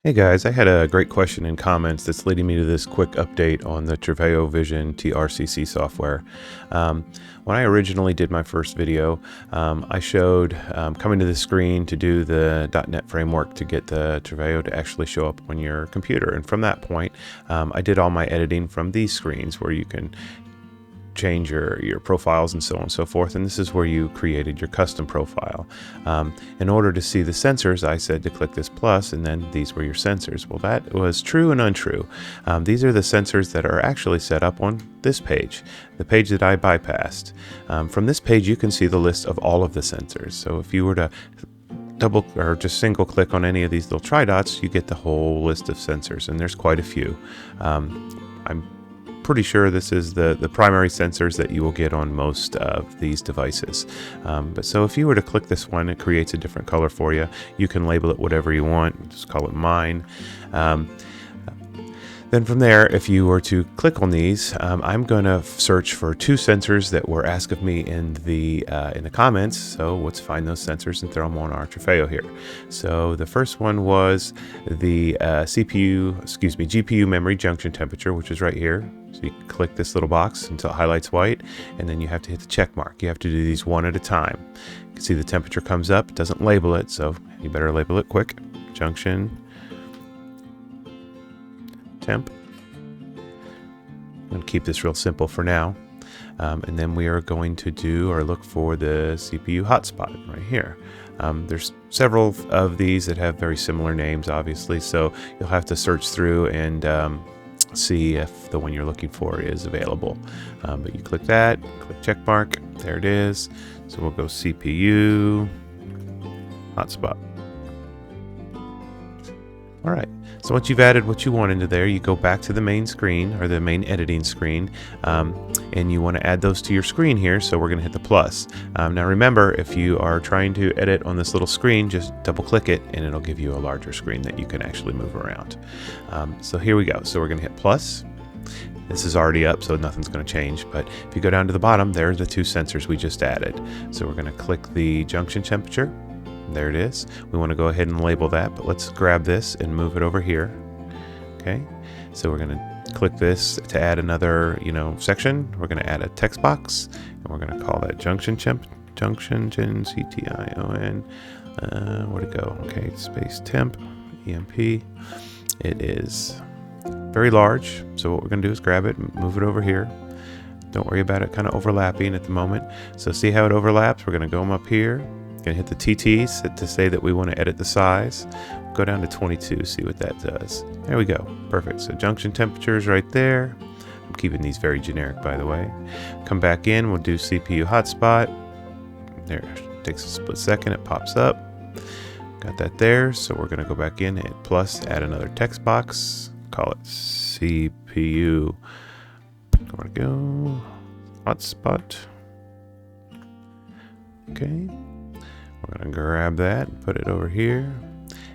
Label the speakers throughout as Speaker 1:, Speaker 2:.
Speaker 1: Hey guys, I had a great question in comments that's leading me to this quick update on the Trofeo Vision TRCC software. Um, when I originally did my first video, I showed coming to the screen to do the .NET framework to get the Trofeo to actually show up on your computer. And from that point, I did all my editing from these screens where you can change your profiles and so on and so forth, and this is where you created your custom profile. In order to see the sensors, I said to click this plus, and then these were your sensors. Well, that was true and untrue. These are the sensors that are actually set up on this page, the page that I bypassed. From this page you can see the list of all of the sensors, so if you were to double or just single click on any of these little tri-dots, you get the whole list of sensors, and there's quite a few. I'm pretty sure this is the primary sensors that you will get on most of these devices. But so if you were to click this one, it creates a different color for you. You can label it whatever you want, just call it mine. Then from there, if you were to click on these, I'm going to search for two sensors that were asked of me in the comments. So let's find those sensors and throw them on our Trofeo here. So the first one was the GPU memory junction temperature, which is right here. So you click this little box until it highlights white, and then you have to hit the check mark. You have to do these one at a time. You can see the temperature comes up. It doesn't label it, so you better label it quick. Junction temp. I'm going to keep this real simple for now. And then we are going to do or look for the CPU hotspot right here. There's several of these that have very similar names, obviously, so you'll have to search through and see if the one you're looking for is available. But you click that, click check mark, there it is. So we'll go CPU hotspot. All right, so once you've added what you want into there, you go back to the main screen or the main editing screen, and you want to add those to your screen here, so we're going to hit the plus. Now remember, if you are trying to edit on this little screen, just double click it and it'll give you a larger screen that you can actually move around. So here we go, so we're going to hit plus. This is already up, so nothing's going to change, but if you go down to the bottom, there's the two sensors we just added. So we're going to click the junction temperature. There it is. We want to go ahead and label that, but let's grab this and move it over here. Okay, so we're going to click this to add another, section. We're going to add a text box, and we're going to call that junction CTION. Where'd it go? Okay, space temp, EMP. It is very large, so what we're going to do is grab it and move it over here. Don't worry about it kind of overlapping at the moment. So see how it overlaps? We're going to go up here. Going to hit the TTs to say that we want to edit the size. Go down to 22, see what that does. There we go. Perfect. So junction temperature is right there. I'm keeping these very generic, by the way. Come back in. We'll do CPU hotspot. There. Takes a split second. It pops up. Got that there. So we're going to go back in, hit plus, add another text box. Call it CPU. Where to go? Hotspot. Okay. We're going to grab that and put it over here.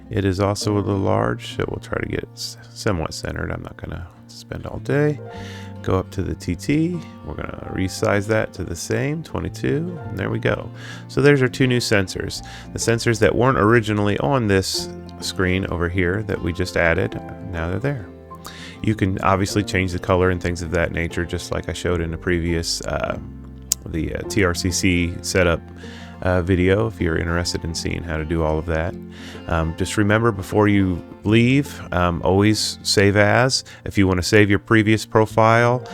Speaker 1: It is also a little large, so we'll try to get it somewhat centered. I'm not going to spend all day. Go up to the TT. We're going to resize that to the same, 22, and there we go. So there's our two new sensors. The sensors that weren't originally on this screen over here that we just added, now they're there. You can obviously change the color and things of that nature, just like I showed in the previous the TRCC setup video if you're interested in seeing how to do all of that. Just remember, before you leave, always save as. If you want to save your previous profile,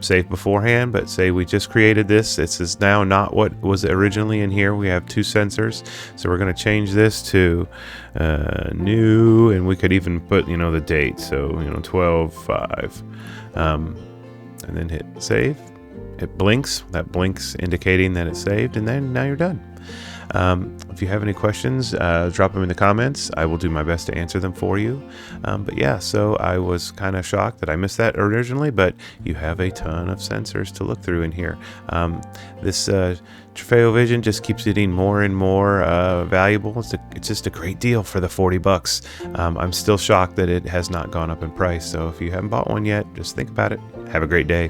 Speaker 1: save beforehand, but say we just created this. This is now not what was originally in here. We have two sensors, so we're going to change this to new, and we could even put the date, so 12/5, and then hit save. It blinks. That blinks indicating that it's saved, and then now you're done. If you have any questions, drop them in the comments. I will do my best to answer them for you. But yeah, so I was kind of shocked that I missed that originally, but you have a ton of sensors to look through in here. This Trofeo Vision just keeps getting more and more valuable. It's just a great deal for the $40. I'm still shocked that it has not gone up in price. So if you haven't bought one yet, just think about it. Have a great day.